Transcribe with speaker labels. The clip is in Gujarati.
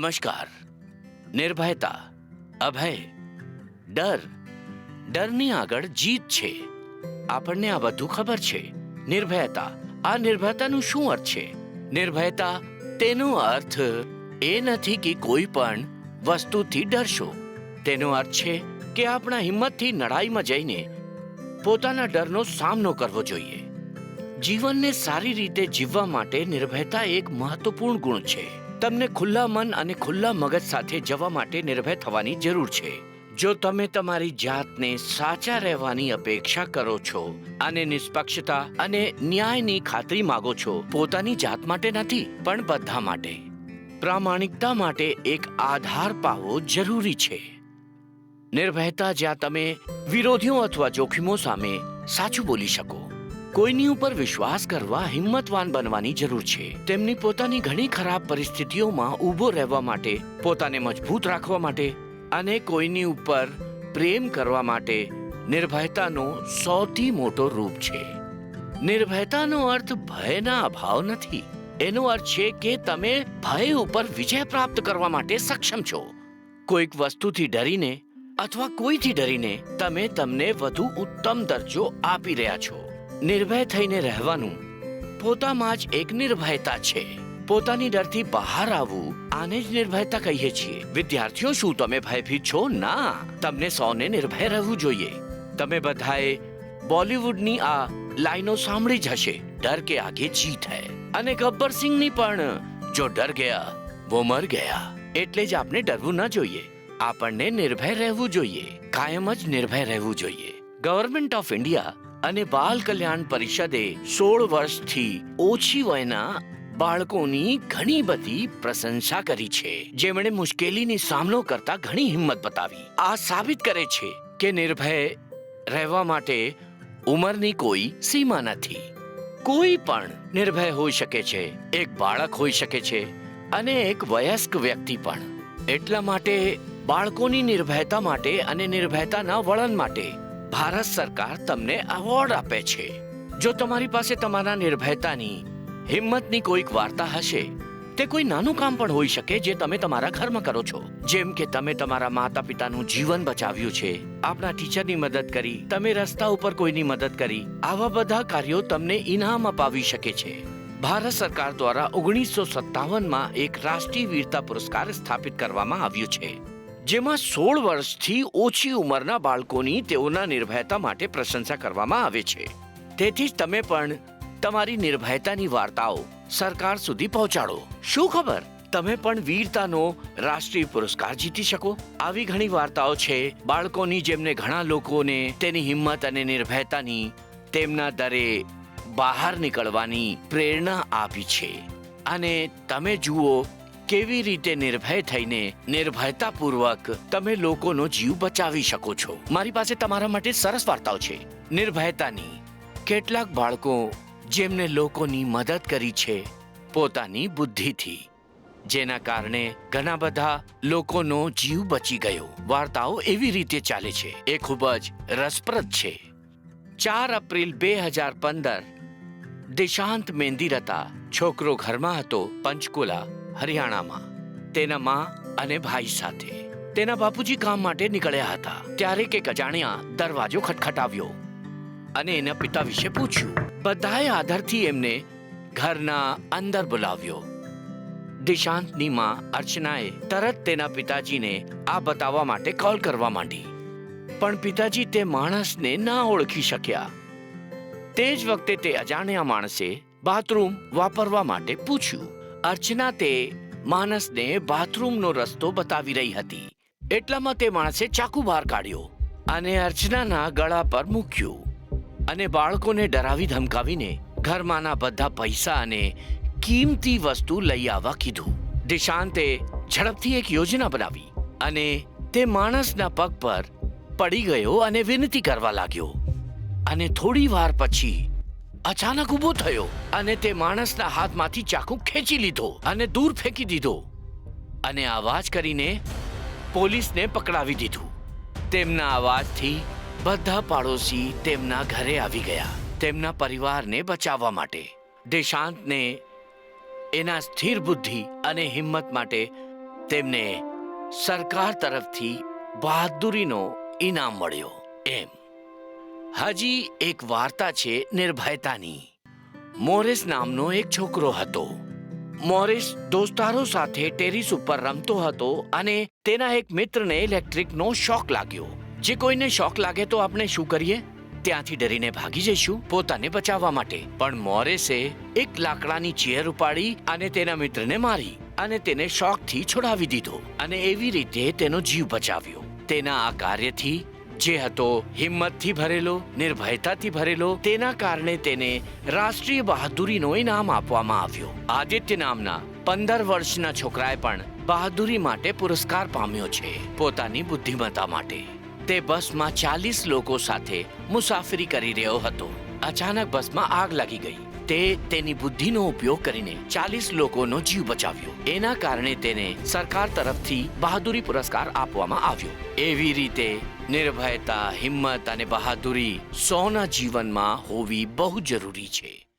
Speaker 1: નમસ્કાર. નિર્ભયતા, અભય, ડર, ડરની આગળ જીત છે. આપણને આ બધું ખબર છે. નિર્ભયતા, આ નિર્ભયતાનું શું અર્થ છે? નિર્ભયતા તેનો અર્થ એ નથી કે કોઈ પણ વસ્તુથી ડરશો. તેનો અર્થ છે કે આપણા હિંમતથી લડાઈમાં જઈને પોતાના ડરનો સામનો કરવો જોઈએ. જીવનને સારી રીતે જીવવા માટે નિર્ભયતા એક મહત્વપૂર્ણ ગુણ છે. તમને ખુલ્લા મન અને ખુલ્લા મગજ સાથે જવા માટે નિર્ભય થવાની જરૂર છે. જો તમે તમારી જાતને સાચા રહેવાની અપેક્ષા કરો છો અને નિષ્પક્ષતા અને ન્યાયની ખાતરી માંગો છો, પોતાની જાત માટે નથી પણ બધા માટે, પ્રામાણિકતા માટે એક આધાર પાવો જરૂરી છે. નિર્ભયતા જ્યાં તમે વિરોધીઓ અથવા જોખમો સામે સાચું બોલી શકો. કોઈની ઉપર વિશ્વાસ કરવા હિંમતવાન બનવાની જરૂર છે. તેમની પોતાની ઘણી ખરાબ પરિસ્થિતિઓમાં ઊભો રહેવા માટે, પોતાને મજબૂત રાખવા માટે અને કોઈની ઉપર પ્રેમ કરવા માટે નિર્ભયતાનો સૌથી મોટો રૂપ છે. નિર્ભયતાનો અર્થ ભયના અભાવ નથી. એનો અર્થ છે કે તમે ભય ઉપર વિજય પ્રાપ્ત કરવા માટે સક્ષમ છો. કોઈક વસ્તુથી ડરીને અથવા કોઈથી ડરીને તમે તમને વધુ ઉત્તમ દરજ્જો આપી રહ્યા છો. નિર્ભય થઈને રહેવાનું પોતામાં જ એક નિર્ભયતા છે. પોતાની ડરથી બહાર આવવું, આને જ નિર્ભયતા કહીએ છીએ. વિદ્યાર્થીઓ, શું તમે ભયભીત છો? ના, તમને સૌને નિર્ભય રહેવું જોઈએ. તમે બધાએ બોલિવૂડની આ લાઈનો સાંભળી જ હશે, ડર કે આગે જીત હૈ. અને ગબ્બર સિંહની પણ, જો ડર ગયા વો મર ગયા. એટલે જ આપણે ડરવું ન જોઈએ. આપણને નિર્ભય રહેવું જોઈએ, કાયમ જ નિર્ભય રહેવું જોઈએ. ગવર્મેન્ટ ઓફ ઇન્ડિયા અને બાલ કલ્યાણ પરિષદે 16 વર્ષથી ઓછી વયના બાળકોની ઘણી બધી પ્રશંસા કરી છે, જેમણે મુશ્કેલીની સામનો કરતા ઘણી હિંમત બતાવી. આ સાબિત કરે છે કે નિર્ભય રહેવા માટે ઉંમરની કોઈ સીમા નથી. કોઈ પણ નિર્ભય હોઈ શકે છે. એક બાળક હોઈ શકે છે અને એક વયસ્ક વ્યક્તિ પણ. એટલા માટે બાળકોની નિર્ભયતા માટે અને નિર્ભયતાના વલણ માટે ભારત સરકાર તમને એવોર્ડ આપે છે. જો તમારી પાસે તમારા નિર્ભયતાની હિંમતની કોઈક વાર્તા હશે, તે કોઈ નાનું કામ પણ હોઈ શકે જે તમે તમારા ઘરમાં કરો છો. જેમ કે તમે તમારા માતા પિતાનું જીવન બચાવ્યું છે, આપના ટીચરની મદદ કરી, તમે રસ્તા ઉપર કોઈની મદદ કરી. આવા બધા કાર્યો તમને ઇનામ અપાવી શકે છે. ભારત સરકાર દ્વારા 1957માં એક રાષ્ટ્રીય વીરતા પુરસ્કાર સ્થાપિત કરવામાં આવ્યું છે, જેમાં 16 વર્ષથી ઓછી ઉંમરના બાળકોની તેઓના નિર્ભયતા માટે પ્રશંસા કરવામાં આવે છે. તેથી જ તમે પણ તમારી નિર્ભયતાની વાર્તાઓ સરકાર સુધી પહોંચાડો. શું ખબર, તમે પણ વીરતાનો રાષ્ટ્રીય પુરસ્કાર જીતી શકો. આવી ઘણી વાર્તાઓ છે બાળકોની, જેમને ઘણા લોકોને તેની હિંમત અને નિર્ભયતાની તેમના દરે બહાર નીકળવાની પ્રેરણા આપી છે. અને તમે જુઓ કેવી રીતે નિર્ભય થઈને નિર્ભયતાપૂર્વક તમે લોકોનો જીવ બચાવી શકો છો. મારી પાસે તમારા માટે સરસ વાર્તાઓ છે નિર્ભયતાની. કેટલાક બાળકો જેમને લોકોની મદદ કરી છે પોતાની બુદ્ધિથી, જેના કારણે ઘણા બધા લોકોનો જીવ બચી ગયો. વાર્તાઓ એવી રીતે ચાલે છે. એ ખૂબ જ રસપ્રદ છે. 4 એપ્રિલ 2015 દિશાંત મેંદીરતા છોકરો ઘરમાં હતો પંચકુલા, હરિયાણામાં, તેના માં અને ભાઈ સાથે. તેના બાપુજી કામ માટે નીકળ્યા હતા. ત્યારે એક અજાણ્યા દરવાજો ખટખટાવ્યો અને એના પિતા વિશે પૂછ્યું. બધાએ આદરથી એમને ઘરના અંદર બોલાવ્યો. દિશાંતની માં અર્ચનાએ તરત તેના પિતાજીને આ બતાવવા માટે કોલ કરવા માંડી, પણ પિતાજી તે માણસને ના ઓળખી શક્યા. તે જ વખતે તે અજાણ્યા માણસે બાથરૂમ વાપરવા માટે પૂછ્યું. અર્ચના તે માણસને બાથરૂમનો રસ્તો બતાવી રહી હતી. એટલામાં તે માણસે ચાકુ બહાર કાઢ્યો અને અર્ચનાના ગળા પર મૂક્યું અને બાળકોને ડરાવી ધમકાવીને ઘરમાંના બધા પૈસા અને કિંમતી વસ્તુ લઈ આવવા કીધું. દિશાંતે ઝડપથી એક યોજના બનાવી અને તે માણસના પગ પર પડી ગયો અને વિનંતી કરવા લાગ્યો. અને થોડી વાર પછી અચાનક ઊભો થયો અને તે માણસના હાથમાંથી ચાકુ ખેંચી લીધો અને દૂર ફેંકી દીધો અને અવાજ કરીને પોલીસને પકડાવી દીધું. તેમના અવાજથી બધા પાડોશી તેમના ઘરે આવી ગયા તેમના પરિવારને બચાવવા માટે. દિશાંતને એના સ્થિર બુદ્ધિ અને હિંમત માટે તેમને સરકાર તરફથી બહાદુરીનો ઇનામ મળ્યો. એમ હજી એક વાર્તા છે નિર્ભયતાની. મોરિસ નામનો એક છોકરો હતો. મોરિસ દોસ્તારો સાથે ટેરેસ ઉપર રમતો હતો અને તેના એક મિત્રને ઇલેક્ટ્રિકનો શોક લાગ્યો. જે કોઈને શોક લાગે તો આપણે શું કરીએ? ત્યાંથી ડરીને ભાગી જઈશું પોતાને બચાવવા માટે. પણ મોરિસે એક લાકડાની ચેર ઉપાડી અને તેના મિત્રને મારી અને તેને શોકથી છોડાવી દીધો અને એવી રીતે તેનો જીવ બચાવ્યો. તેના આ કાર્યથી, જે હતો હિંમતથી ભરેલો, નિર્ભયતાથી ભરેલો, તેના કારણે તેને રાષ્ટ્રીય બહાદુરીનો ઇનામ આપવામાં આવ્યો. આદિત્ય નામના 15 વર્ષના છોકરાએ પણ બહાદુરી માટે પુરસ્કાર પામ્યો છે, પોતાની બુદ્ધિમત્તા માટે. તે બસમાં 40 લોકો સાથે મુસાફરી કરી રહ્યો હતો. અચાનક બસમાં આગ લાગી ગઈ. તે તેની બુદ્ધિનો ઉપયોગ કરીને 40 લોકોનો જીવ બચાવ્યો. એના કારણે તેને સરકાર તરફથી બહાદુરી પુરસ્કાર આપવામાં આવ્યો. એવી રીતે નિર્ભયતા, હિંમત અને બહાદુરી સૌના જીવનમાં હોવી બહુ જરૂરી છે.